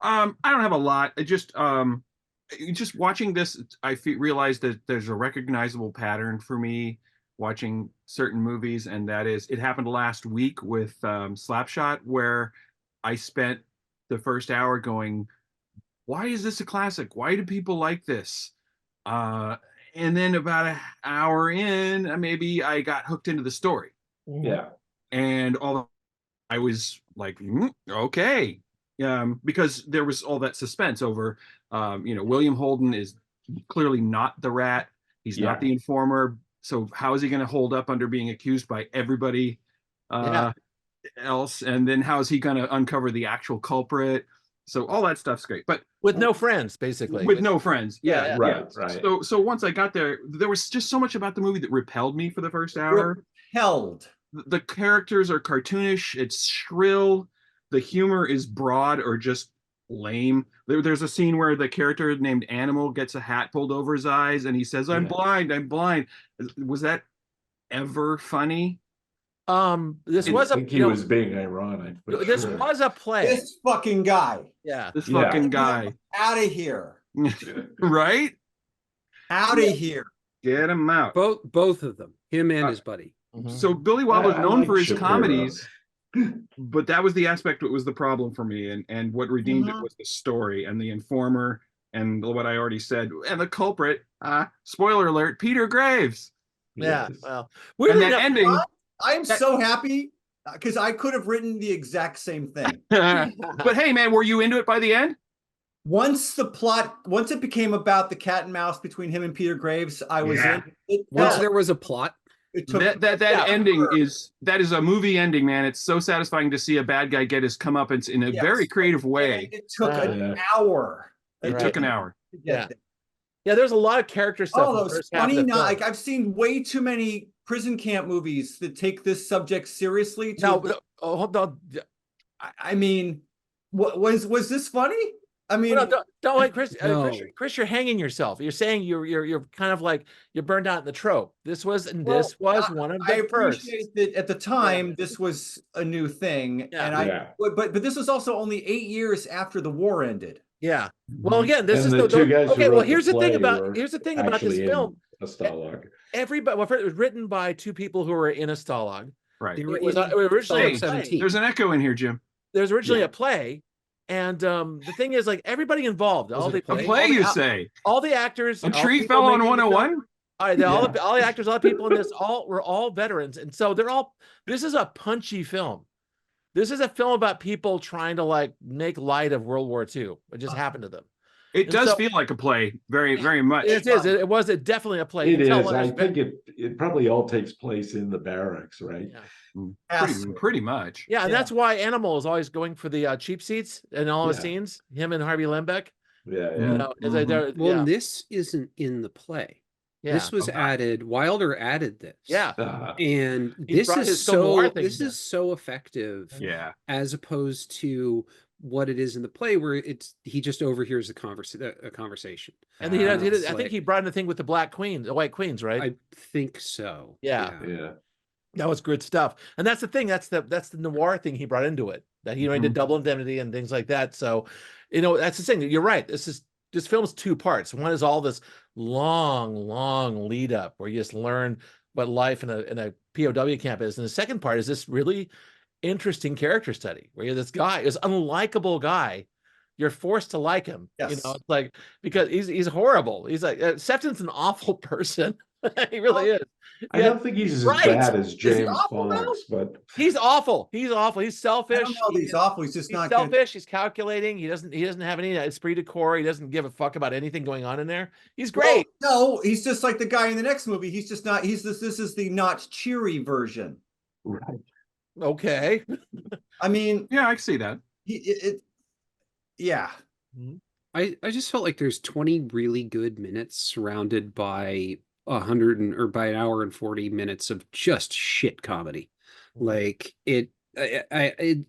I don't have a lot. Just watching this, realized that there's a recognizable pattern for me watching certain movies, and that is, it happened last week with Slapshot, where I spent the first hour going, "Why is this a classic? Why do people like this?" Uh, and then about an hour in, maybe I got hooked into the story, Yeah. and all I was like, okay, because there was all that suspense over, William Holden is clearly not the rat. He's not Yeah. the informer. So how is he going to hold up under being accused by everybody Yeah. uh, else? And then how is he going to uncover the actual culprit? So all that stuff's great, but With no friends, basically. with no friends. Yeah, Right, yeah. right. So once I got there, there was just so much about the movie that repelled me for the first hour. Held. The characters are cartoonish. It's shrill. The humor is broad or just lame. There's a scene where the character named Animal gets a hat pulled over his eyes and he says, "I'm Yeah. blind. I'm blind." Was that ever funny? This I was think he was being ironic. But this sure. was a play. This fucking guy. Yeah. This Yeah. fucking guy, Out of here. right? Out of here. Get him out. Both of them, him and his buddy. So Billy Wilder's I known like for his Shapiro. comedies, but that was the aspect that was the problem for me, and what redeemed it was the story and the informer and what I already said, and the culprit. Spoiler alert: Peter Graves. Yeah. Yes. Well, And that ending. I'm so happy because I could have written the exact same thing. But hey, man, were you into it by the end? Once it became about the cat and mouse between him and Peter Graves, I was Yeah. in. It, Once felt- there was a plot. it took That ending is a movie ending, man. It's so satisfying to see a bad guy get his comeuppance in a Yes. very creative way. It took an Yeah. hour. It took an hour. to get Yeah. there. Yeah, there's a lot of character stuff. Oh, in the those first half of funny the not film. like I've seen way too many prison camp movies that take this subject seriously. Hold on. I mean, what was this funny? I mean, No, don't wait, Chris. No. Chris, you're hanging yourself. You're saying you're kind of like you're burned out in the trope. This was well, one of I the first. appreciate that at the time this was a new thing, Yeah. and Yeah. but this was also only 8 years after the war ended. Yeah. Well, again, this And is the two guys who okay. wrote Well, the here's the thing play about were this actually in film. a Stalag. Everybody, well, it was written by two people who were in a Stalag. Right. They were It was in originally Hey, a play. 17. There's an echo in here, Jim. There's originally Yeah. a play, and the thing is, like everybody involved, Was all it the a play? A play, you say? all the actors, A all tree people fell on making the film, 101? all the actors, all the people in this, were all veterans, and so this is a punchy film. This is a film about people trying to like make light of World War II. What just happened to them. It And does so- feel like a play, very, very much. It was definitely a play. It You can tell is. when I there's- think it probably all takes place in the barracks, right? Yeah. Pretty much. Yeah, and Yeah. that's why Animal is always going for the cheap seats in all his Yeah. scenes. Him and Harvey Lembeck. Yeah, You yeah. know, Well, yeah, this isn't in the play. yeah. This was added. Wilder added this. Yeah. And He this brought is his film noir so thing this in. is so effective Yeah. as opposed to what it is in the play where he just overhears a conversation. And he did, It's I think like- he brought in the thing with the black queens, the white queens, right? I think so. Yeah. Yeah. That was good stuff. And that's the thing. That's the noir thing he brought into it. That he did double indemnity and things like that. So, that's the thing. You're right. This film's two parts. One is all this long lead up where you just learn what life in a POW camp is. And the second part is this really interesting character study where you're this guy, this unlikable guy. You're forced to like him. Yes. It's like because he's horrible. He's like Sefton's an awful person. He really is. I don't think he's as Right. bad as he James awful, Fox, but He's awful. He's awful. He's I selfish. don't know that he's awful. He's just He's not selfish. He's calculating. He doesn't have any esprit de corps. He doesn't give a fuck about anything going on in there. He's great. Well, no, he's just like the guy in the next movie. He's just not. This is the not cheery version. right. Okay. I mean, Yeah, I can see that. yeah. I just felt like there's 20 really good minutes surrounded by 100 or by an hour and 40 minutes of just shit comedy. Like it And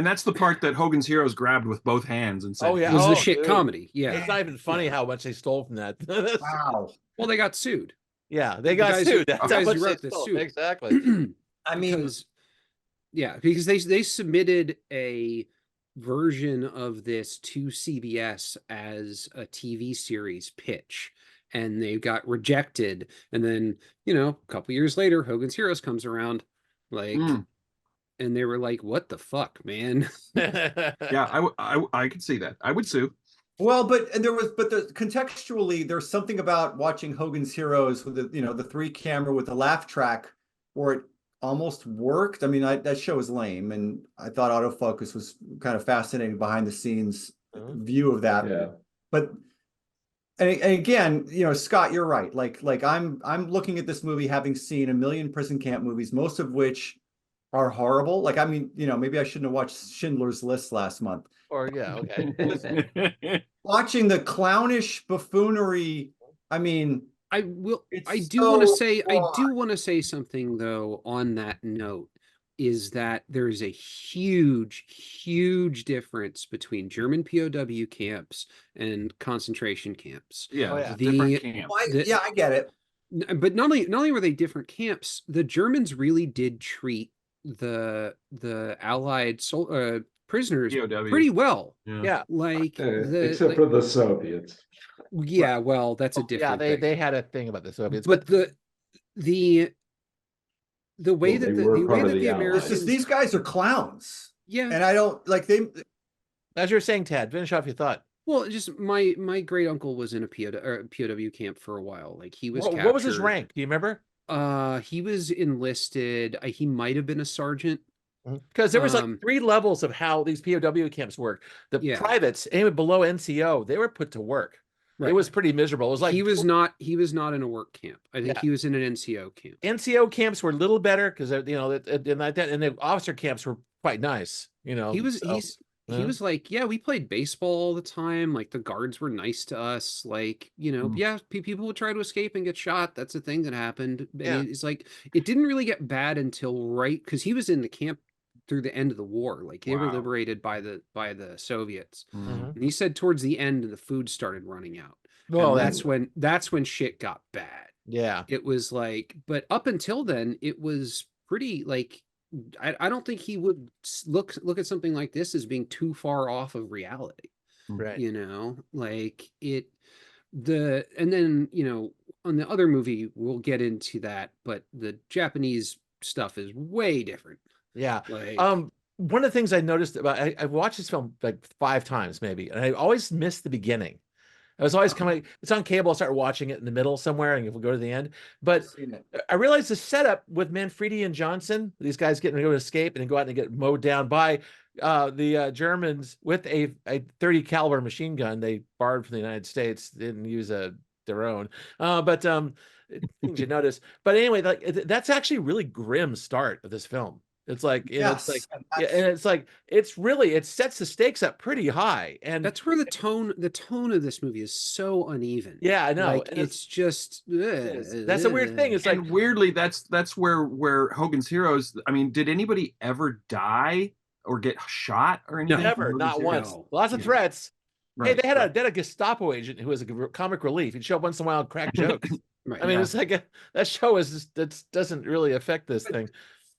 that's the part that Hogan's Heroes grabbed with both hands and said, Oh, yeah. was the Oh, shit dude. comedy. Yeah. It's not even funny how much they stole from that. Wow. Well, they got sued. Yeah, they The got guys sued. the That's how guys who much wrote they this stole. sued. Exactly. I mean, because they submitted a version of this to CBS as a TV series pitch, and they got rejected. And then, a couple years later, Hogan's Heroes comes around, like, and they were like, "What the fuck, man?" Yeah, I could see that. I would sue. Well, but contextually, there's something about watching Hogan's Heroes with the 3 camera with the laugh track where it almost worked. I mean, that show is lame, and I thought autofocus was kind of fascinating behind the scenes view of that. Yeah. But and again, Scott, you're right. Like I'm looking at this movie having seen a million prison camp movies, most of which are horrible. Like, I mean, maybe I shouldn't have watched Schindler's List last month. Or yeah, okay. Watching the clownish buffoonery, I mean, I will. it's I do so want to say. I broad. do want to say something though. On that note, is that there's a huge, huge difference between German POW camps and concentration camps. Yeah, Oh, it's yeah. a different camp. Yeah, I get it. But not only were they different camps, the Germans really did treat the Allied prisoners POWs. pretty well. Yeah. Like Except for the Soviets. yeah, well, that's a Yeah, different thing. they had a thing about the Soviets, But the way Well, that they were the part way of that the the Allies. It's Americans just these guys are clowns, yeah. and I don't like they. as you're saying, Tad, finish off your thought. Well, just my great uncle was in a POW camp for a while. Like he was What was his captured. rank? Do you remember? He was enlisted. He might have been a sergeant. Because there was like 3 levels of how these POW camps work. The Yeah. privates, even below NCO, they were put to work. Right. It was pretty miserable. It was like he was not in a work camp. I think Yeah. he was in an NCO camp. NCO camps were a little better because and like that, and the officer camps were quite nice. He was so, he was like, yeah, we played baseball all the time. Like the guards were nice to us. Like, yeah, people would try to escape and get shot. That's a thing that happened. And Yeah. it's like it didn't really get bad until right because he was in the camp through the end of the war. Like they were Wow. liberated by the Soviets. Mhm. And he said towards the end the food started running out. Well, And that's when shit got bad. yeah. It was like, but up until then, it was pretty like I don't think he would look at something like this as being too far off of reality. Right. Like it and then on the other movie we'll get into that, but the Japanese stuff is way different. Yeah. Like One of the things I noticed about I've watched this film like 5 times maybe, and I always missed the beginning. I was always coming. It's on cable. I'll start watching it in the middle somewhere, and we'll go to the end. But I realized the setup with Manfredi and Johnson, these guys getting to go escape and then go out and get mowed down by the Germans with a 30 caliber machine gun they borrowed from the United States. Didn't use their own. But things you notice. But anyway, like that's actually a really grim start of this film. It's like, Yes, it's like, and it's like, it sets the stakes up pretty high. And that's where the tone of this movie is so uneven. yeah, I know. Like, it's just that's a weird thing. It's like, And weirdly, that's where Hogan's Heroes. I mean, did anybody ever die or get shot or anything? never, from not Hogan's once. Heroes? Lots of Yeah. threats. Hey, Right, they had right. a Gestapo agent who was a comic relief. He'd show up once in a while and crack jokes. Right. I mean, Yeah. it's like that show is just, that doesn't really affect this thing.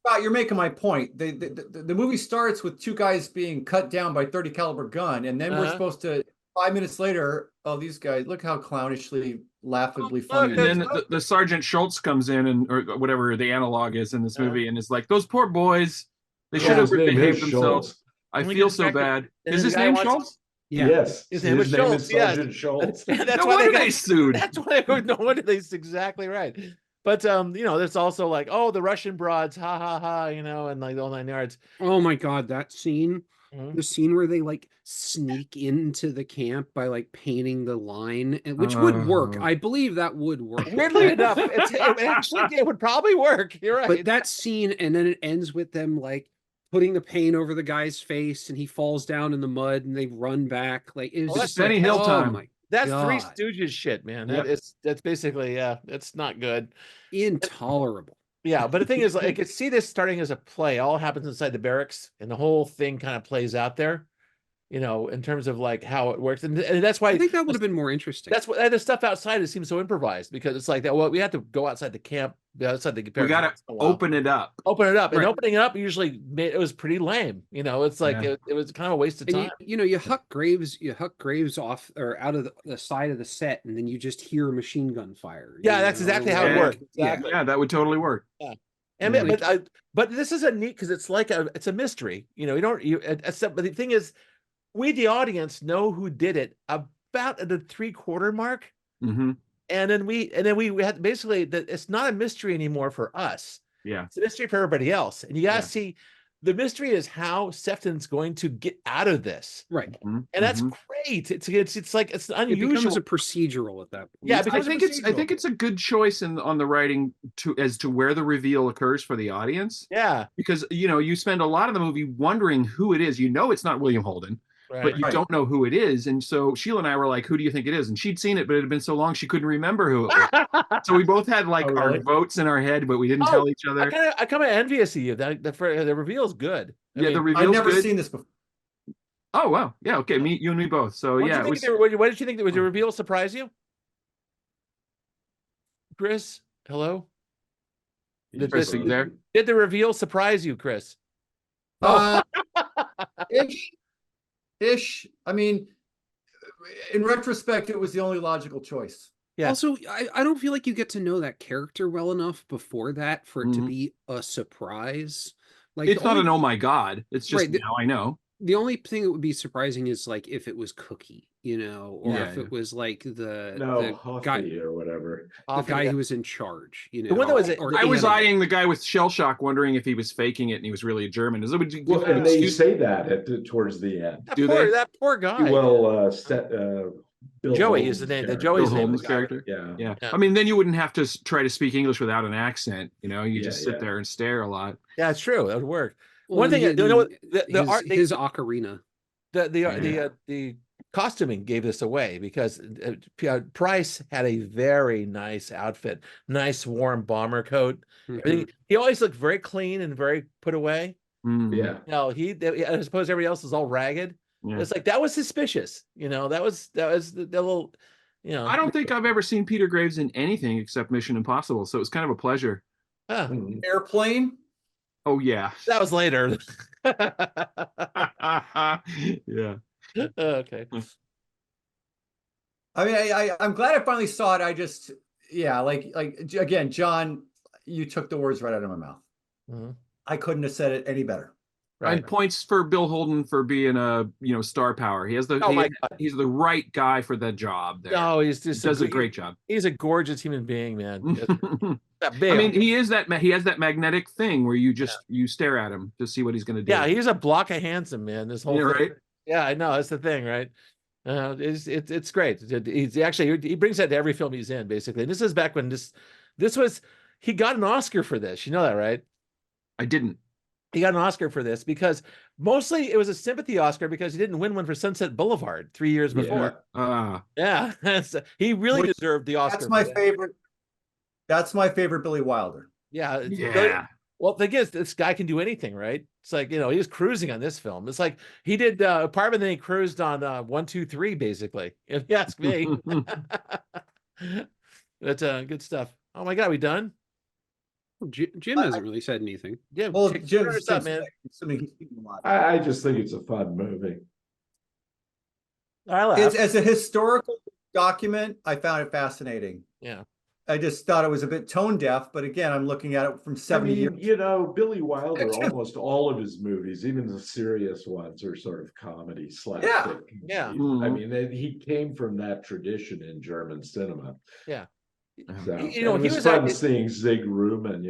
Scott, you're making my point. The movie starts with 2 guys being cut down by 30 caliber gun, and then we're supposed to 5 minutes later. Oh, these guys! Look how clownishly, laughably funny. And then the Sergeant Schultz comes in or whatever the analog is in this movie, and is like, "Those poor boys, they should have his name behaved is themselves." Schultz. I And we feel get so back to- bad. and Is the his guy name wants- Schultz? Yeah. Yes, His name was Schultz, yes. Sergeant Schultz. That's No why wonder got- they sued. That's why no wonder that's exactly right. But there's also like, oh, the Russian broads, ha ha ha, and like the whole 9 yards. Oh my god, that scene. Mhm. The scene where they like sneak into the camp by like painting the line, which would work. I believe that would work. Weirdly enough, it would probably work. You're right. But that scene, and then it ends with them like putting the paint over the guy's face, and he falls down in the mud, and they run back. Like it was Well, just that's Benny like, Hill oh time. my That's Three God. Stooges shit, man. Yep. That's basically it's not good. intolerable. Yeah, but the thing is, like, I could see this starting as a play. All happens inside the barracks, and the whole thing kind of plays out there. In terms of like how it works, and that's why I think that would have been more interesting. that's what the stuff outside it seems so improvised because it's like that. Well, we have to go outside the camp outside the We got to open it up. open it up, and Right. opening it up usually it was pretty lame. You know, it's like Yeah. it was kind of a waste of And time. you huck Graves off or out of the side of the set, and then you just hear a machine gun fire. Yeah, that's exactly how it Yeah. worked. Exactly. Yeah, that would totally work. And Yeah. but this is a neat because it's like it's a mystery. You know, you don't except but the thing is, we the audience know who did it about at the 3/4 mark, Hmm. and then we had basically that it's not a mystery anymore for us. Yeah. It's a mystery for everybody else, and you gotta Yeah. see the mystery is how Sefton's going to get out of this, Right. and that's great. It's like it's It unusual. becomes a procedural at that point. Yeah, I becomes a think I procedural. think it's a good choice on the writing as to where the reveal occurs for the audience, Yeah, because you spend a lot of the movie wondering who it is. It's not William Holden, right. but you Right. don't know who it is. And so Sheila and I were like, "Who do you think it is?" And she'd seen it, but it had been so long she couldn't remember who it was. So we both had like Oh, our really? votes in our head, but we didn't Oh, tell each I other. kind of envious of you. That the reveal is good. I Yeah, mean, the I've reveal's never good. seen this before. Oh wow, yeah, okay, you and me both. So what yeah, did you think? What did you think? Was the reveal surprise you, Chris? Hello. Chris, are you there? Did the reveal surprise you, Chris? Uh, ish. I mean, in retrospect, it was the only logical choice. Yeah. Also, I don't feel like you get to know that character well enough before that for it to Mhm. be a surprise. Like It's the not only, an oh my god. It's just Right, now I know. the only thing that would be surprising is like if it was Cookie, or Yeah, if it was like the guy Huffy or whatever. the guy Yeah. who was in charge, The one that was or I was Annie. eyeing the guy with shell shock, wondering if he was faking it and he was really a German. Is it would you give Well, him an and they excuse? say that towards the end. Do they? That poor guy. Well, Bill Joey is the Holden's name. The character. Joey's Bill name. Holden's the guy with- character. Yeah. Yeah. Yeah. I mean, then you wouldn't have to try to speak English without an accent. You Yeah, just sit yeah. there and stare a lot. Yeah, it's true. That would work. Well, One thing, and you know what? The his, art, his ocarina. the costuming gave this away because Price had a very nice outfit, nice warm bomber coat. Mhm. He always looked very clean and very put away. Mm. Yeah. No, I suppose everybody else is all ragged. Yeah. It's like that was suspicious. That was the little. I don't think I've ever seen Peter Graves in anything except Mission Impossible, so it was kind of a pleasure. Huh, Mhm. Airplane. Oh yeah. that was later. Yeah. Okay. I mean, I'm glad I finally saw it. I just, yeah, like again, John, you took the words right out of my mouth. Mhm. I couldn't have said it any better. Right. And points for Bill Holden for being a star power. He has Oh my God. he's the right guy for the job there. No, he's He just does a great job. He's a gorgeous human being, man. That I big. mean, he has that magnetic thing where you just you stare at him to see what he's going to do. Yeah, he's a block of handsome, man. This whole Yeah, thing. right. Yeah, I know that's the thing, right? It's great. He's actually he brings that to every film he's in, basically. And this is back when this was he got an Oscar for this. You know that, right? I didn't. He got an Oscar for this because mostly it was a sympathy Oscar because he didn't win one for Sunset Boulevard 3 years before. Yeah, he really Which- deserved the Oscar. That's my for that. favorite. That's my favorite Billy Wilder. Yeah, Yeah. Well, the thing is, this guy can do anything, right? It's like he was cruising on this film. It's like he did Apartment, then he cruised on 1, 2, 3, basically. If you ask me, that's good stuff. Oh my God, we done? Jim hasn't really said anything. Yeah. Well, kick Jim's us up, man. assuming he's speaking a lot. I just think it's a fun movie. I laughed. As a historical document, I found it fascinating. Yeah. I just thought it was a bit tone deaf, but again, I'm looking at it from 70 years. Billy Wilder, almost all of his movies, even the serious ones, are sort of comedy slapstick. Yeah. I mean, he came from that tradition in German cinema. Yeah. So, He and it was was fun at- seeing Zig Ruman.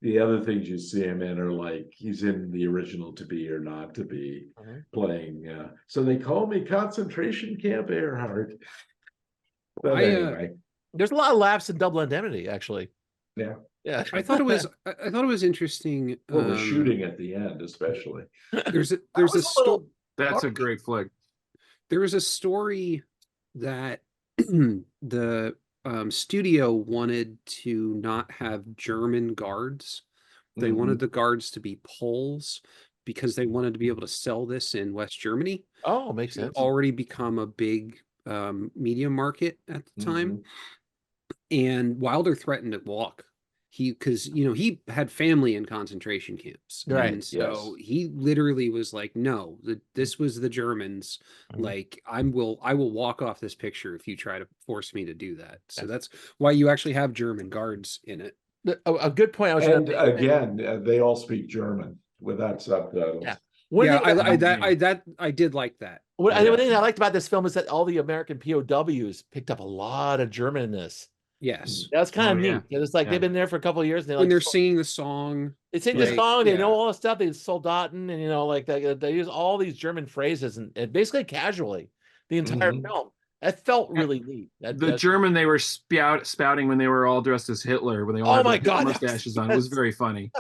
The other things you see him in are like he's in the original To Be or Not to Be, playing. So they call me concentration camp Earhart. But anyway, There's a lot of laughs in Double Indemnity, actually. Yeah. Yeah. I thought it was interesting. well, the shooting at the end, especially. There's a was a story. little- That's a great flick. There was a story that the studio wanted to not have German guards. They wanted the guards to be Poles because they wanted to be able to sell this in West Germany. Oh, makes It had sense. already become a big media market at the time. And Wilder threatened to walk. because he had family in concentration camps, Right. and so he literally was like, no, this was the Germans. Like, I will walk off this picture if you try to force me to do that. So that's why you actually have German guards in it. A good point. I was And gonna make. again, they all speak German without subtitles. Yeah. One Yeah, thing I did like that. one Yeah. thing I liked about this film is that all the American POWs picked up a lot of German in this. Yes, That was kind of Oh, yeah. neat. It's like Yeah. they've been there for a couple of years, and when they're singing the song, they sing the right, song, they yeah. know all the stuff. They Soldaten, and like they use all these German phrases and basically casually the entire Mhm. film. That felt really neat. The German they were spouting when they were all dressed as Hitler, when they all Oh had my the God, mustaches on. It was very funny.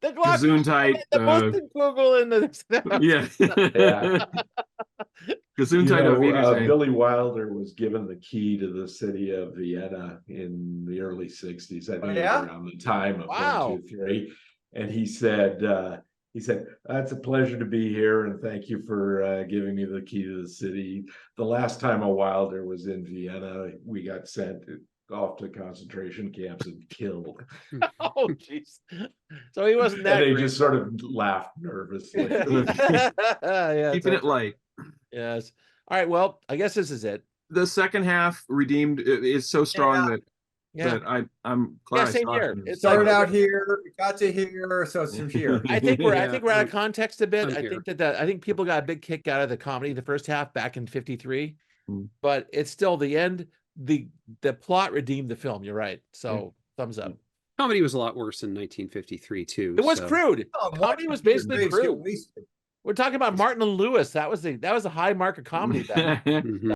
the Glock, Gesundheit, the Mustenkugel, and the yeah. Yeah. Gesundheit auf Wiedersehen. Billy Wilder was given the key to the city of Vienna in the early 60s. I think it was around the time of Wow. 1, 2, 3. And he said, "It's a pleasure to be here, and thank you for giving me the key to the city. The last time a Wilder was in Vienna, we got sent off to concentration camps and killed." Oh, jeez. So he wasn't that And they great. just sort of laughed nervously. Yeah, Keeping it light. Yes. All right. Well, I guess this is it. The second half redeemed is so strong that I'm glad I same saw here. it. It's Started like- out here, we got to here, so it's from here. I think we're Yeah, out of context a bit. I'm I here. think I think people got a big kick out of the comedy the first half back in 53. Mm. But it's still the end. The plot redeemed the film. You're right. So thumbs up. Comedy was a lot worse in 1953 too. It was so. crude. Oh, Comedy was basically Graves get crude. wasted. We're talking about Martin and Lewis. That was the high mark of comedy back then. Mhm.